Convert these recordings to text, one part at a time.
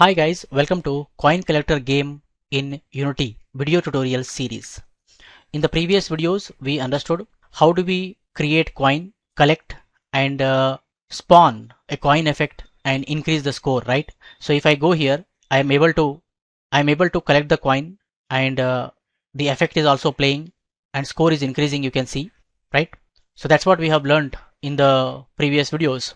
Hi guys, welcome to Coin Collector game in Unity video tutorial series. In the previous videos, we understood how do we create coin, collect and spawn a coin effect and increase the score, right? So if I go here, I am able to collect the coin and the effect is also playing and score is increasing, you can see, right? So that's what we have learned in the previous videos.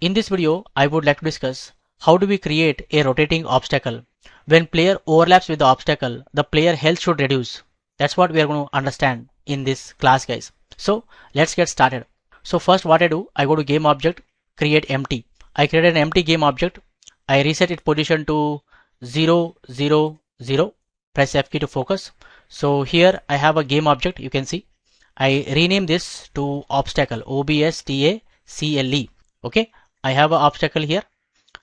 In this video, I would like to discuss how do we create a rotating obstacle. When player overlaps with the obstacle, the player health should reduce. That's what we are going to understand in this class, guys. So let's get started. So first what I do, I go to game object, create empty. I create an empty game object. I reset its position to 0, 0, 0. Press F key to focus. So here I have a game object, you can see. I rename this to obstacle, OBSTACLE. Okay, I have an obstacle here.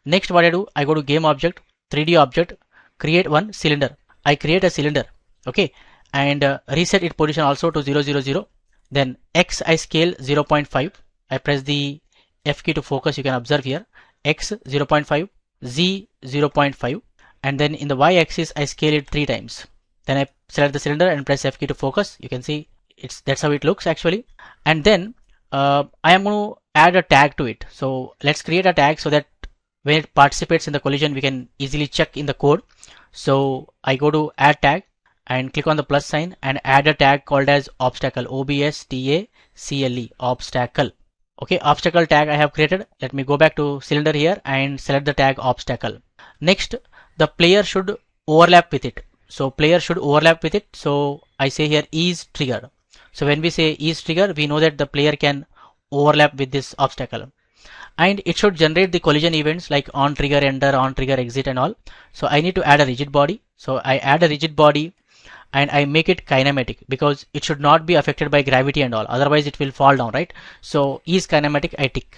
Next what I do, I go to game object, 3D object, create one cylinder. I create a cylinder, okay, and reset its position also to 0, 0, 0. Then X I scale 0.5. I press the F key to focus, you can observe here. X 0.5, Z 0.5, and then in the Y axis I scale it 3 times. Then I select the cylinder and press F key to focus. You can see that's how it looks actually. And then I am going to add a tag to it. So let's create a tag so that when it participates in the collision, we can easily check in the code. So I go to add tag and click on the plus sign and add a tag called as obstacle, OBSTACLE, obstacle. Okay, obstacle tag I have created. Let me go back to cylinder here and select the tag obstacle. Next, the player should overlap with it. So player should overlap with it. So I say here is triggered. So when we say is trigger, we know that the player can overlap with this obstacle. And it should generate the collision events like on trigger enter, on trigger exit and all. So I need to add a rigid body. So I add a rigid body and I make it kinematic because it should not be affected by gravity and all. Otherwise it will fall down, right? So is kinematic, I tick.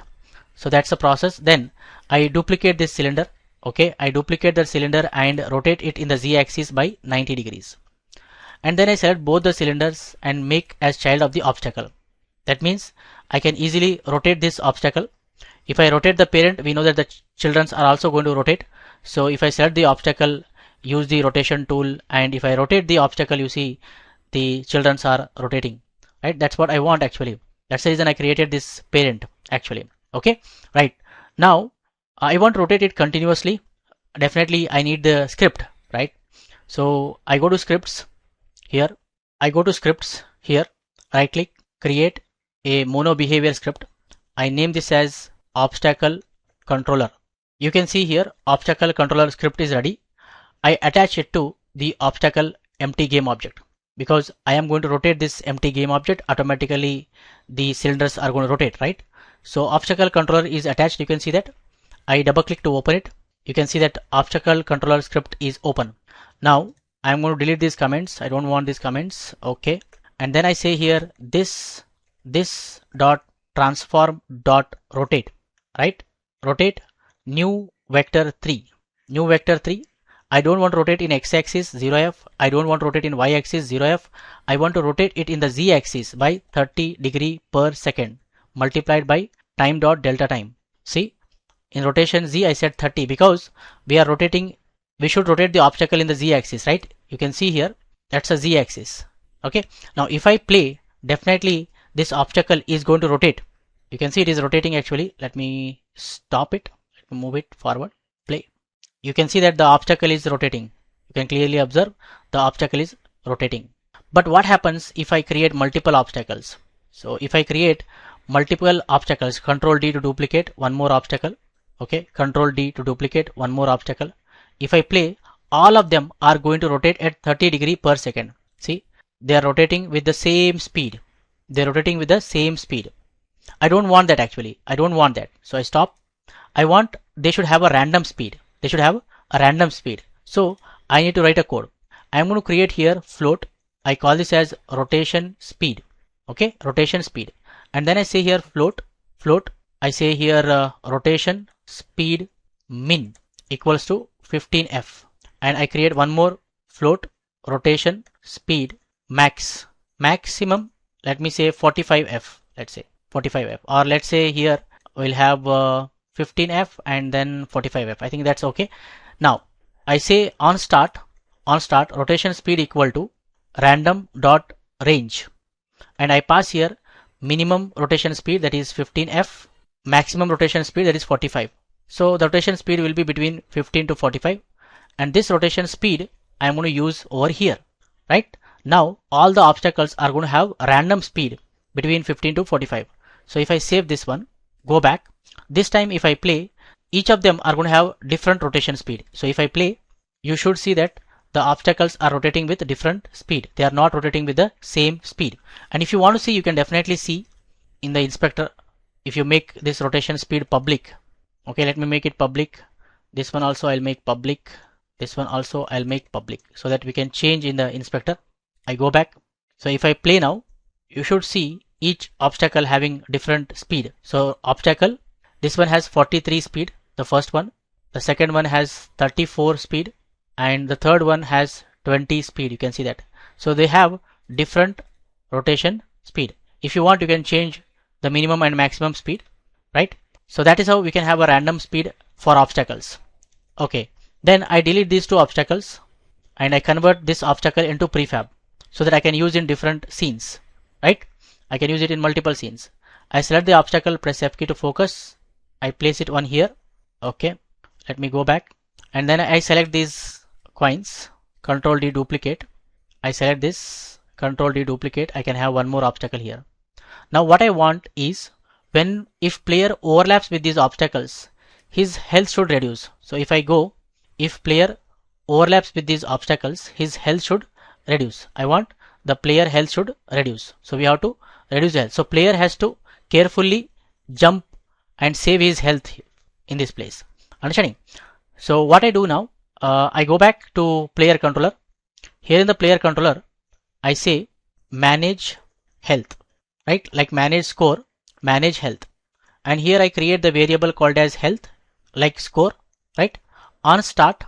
So that's the process. Then I duplicate this cylinder. Okay, I duplicate the cylinder and rotate it in the Z axis by 90 degrees. And then I select both the cylinders and make as child of the obstacle. That means I can easily rotate this obstacle. If I rotate the parent, we know that the children are also going to rotate. So if I select the obstacle, use the rotation tool, and if I rotate the obstacle, you see the children are rotating, right? That's what I want actually. That's the reason I created this parent actually. Okay, right. Now I want to rotate it continuously. Definitely I need the script, right? So I go to scripts here. I go to scripts here, right click, create a mono behavior script. I name this as obstacle controller. You can see here obstacle controller script is ready. I attach it to the obstacle empty game object because I am going to rotate this empty game object. Automatically the cylinders are going to rotate, right? So obstacle controller is attached. You can see that. I double click to open it. You can see that obstacle controller script is open. Now I'm going to delete these comments. I don't want these comments. Okay, and then I say here this dot transform dot rotate, right? Rotate new vector 3. New vector 3. I don't want to rotate in x-axis 0f. I don't want to rotate in y-axis 0f. I want to rotate it in the z-axis by 30 degree per second multiplied by time dot delta time. See, in rotation z I said 30 because we are rotating. We should rotate the obstacle in the z-axis, right? You can see here that's a z-axis. Okay. Now if I play, definitely this obstacle is going to rotate. You can see it is rotating actually. Let me stop it. Let me move it forward. Play. You can see that the obstacle is rotating. You can clearly observe the obstacle is rotating. But what happens if I create multiple obstacles? So if I create multiple obstacles, Control D to duplicate one more obstacle. Okay, Control D to duplicate one more obstacle. If I play, all of them are going to rotate at 30 degree per second. See, they are rotating with the same speed. They're rotating with the same speed. I don't want that actually. I don't want that. So I stop. I want they should have a random speed. They should have a random speed. So I need to write a code. I'm going to create here float. I call this as rotation speed. Okay, rotation speed. And then I say here float. I say here rotation speed min equals to 15f. And I create one more float rotation speed maximum. Let me say 45f. Let's say 45f, or let's say here we'll have 15f and then 45f. I think that's okay. Now I say on start rotation speed equal to random dot range, and I pass here minimum rotation speed, that is 15f, maximum rotation speed, that is 45. So the rotation speed will be between 15 to 45, and this rotation speed I am going to use over here, right? Now all the obstacles are going to have random speed between 15 to 45. So if I save this one, go back, this time if I play, each of them are going to have different rotation speed. So if I play, you should see that the obstacles are rotating with different speed. They are not rotating with the same speed. And if you want to see, you can definitely see in the inspector if you make this rotation speed public. Okay, let me make it public. This one also I'll make public. This one also I'll make public so that we can change in the inspector. I go back. So if I play now, you should see each obstacle having different speed. So obstacle, this one has 43 speed, the first one. The second one has 34 speed, and the third one has 20 speed. You can see that. So they have different rotation speed. If you want, you can change the minimum and maximum speed, right? So that is how we can have a random speed for obstacles. Okay, then I delete these two obstacles and I convert this obstacle into prefab so that I can use in different scenes, right? I can use it in multiple scenes. I select the obstacle, press F key to focus. I place it on here. Okay, let me go back, and then I select these coins, Control D duplicate. I select this, Control D duplicate. I can have one more obstacle here. Now what I want is, if player overlaps with these obstacles, his health should reduce. So if I go, if player overlaps with these obstacles, his health should reduce. I want the player health should reduce. So we have to reduce the health. So player has to carefully jump and save his health in this place. Understanding? So what I do now, I go back to player controller. Here in the player controller, I say manage health, right? Like manage score, manage health. And here I create the variable called as health, like score, right? On start,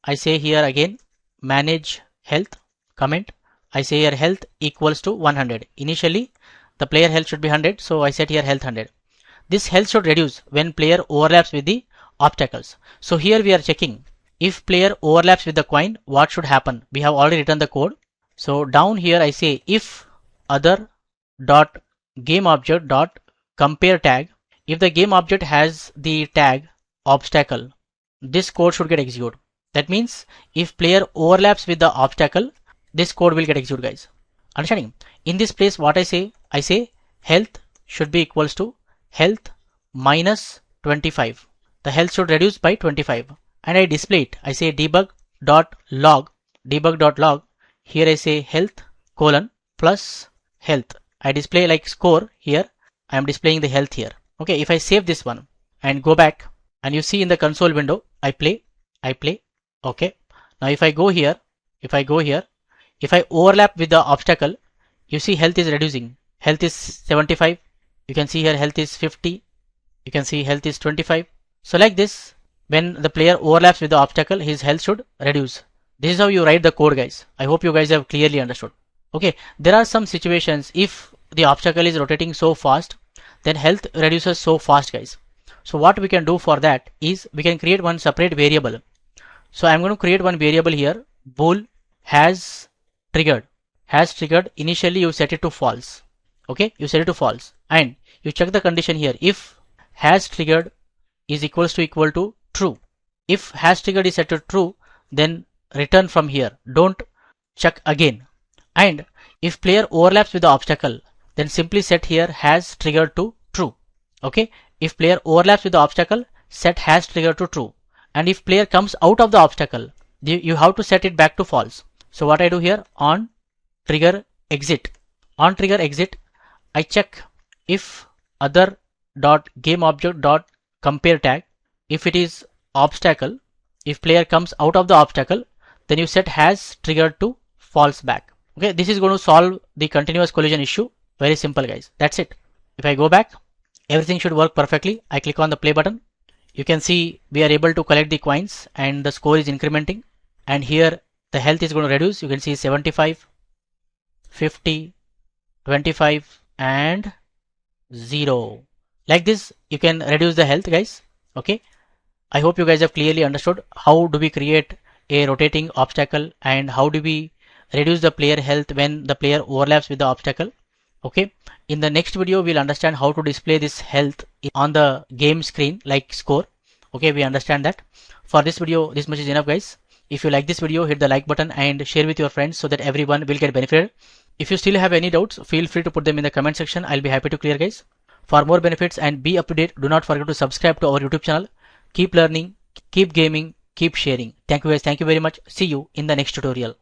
I say here again manage health, comment. I say here health equals to 100. Initially the player health should be 100, so I set here health 100. This health should reduce when player overlaps with the obstacles. So here we are checking if player overlaps with the coin, what should happen? We have already written the code. So down here I say if other dot game object dot compare tag, if the game object has the tag obstacle, this code should get executed. That means if player overlaps with the obstacle, this code will get executed, guys. Understanding? In this place what I say health should be equals to health minus 25. The health should reduce by 25, and I display it. I say debug.log. Here I say health colon plus health. I display like score here. I am displaying the health here. Okay, if I save this one and go back, and you see in the console window, I play. Okay, now if I go here, if I overlap with the obstacle, you see health is reducing. Health is 75. You can see here health is 50. You can see health is 25. So like this, when the player overlaps with the obstacle, his health should reduce. This is how you write the code, guys. I hope you guys have clearly understood. Okay, there are some situations if the obstacle is rotating so fast, then health reduces so fast, guys. So what we can do for that is we can create one separate variable. So I'm going to create one variable here, bool has triggered. Initially you set it to false. Okay, you set it to false, and you check the condition here. If has triggered is equal to true. If has triggered is set to true, then return from here. Don't check again. And if player overlaps with the obstacle, then simply set here has triggered to true. Okay, if player overlaps with the obstacle, set has triggered to true. And if player comes out of the obstacle, you have to set it back to false. So what I do here, on trigger exit, I check if other dot game object dot compare tag, if it is obstacle, if player comes out of the obstacle, then you set has triggered to false back. Okay, this is going to solve the continuous collision issue. Very simple, guys. That's it. If I go back, everything should work perfectly. I click on the play button. You can see we are able to collect the coins and the score is incrementing. And here the health is going to reduce. You can see 75, 50, 25 and 0. Like this, you can reduce the health, guys. Okay. I hope you guys have clearly understood how do we create a rotating obstacle and how do we reduce the player health when the player overlaps with the obstacle. Okay, in the next video we'll understand how to display this health on the game screen like score. Okay, we understand that. For this video, this much is enough, guys. If you like this video, hit the like button and share with your friends so that everyone will get benefited. If you still have any doubts, feel free to put them in the comment section. I'll be happy to clear, guys. For more benefits and be up to date, do not forget to subscribe to our YouTube channel. Keep learning, keep gaming, keep sharing. Thank you, guys. Thank you very much. See you in the next tutorial.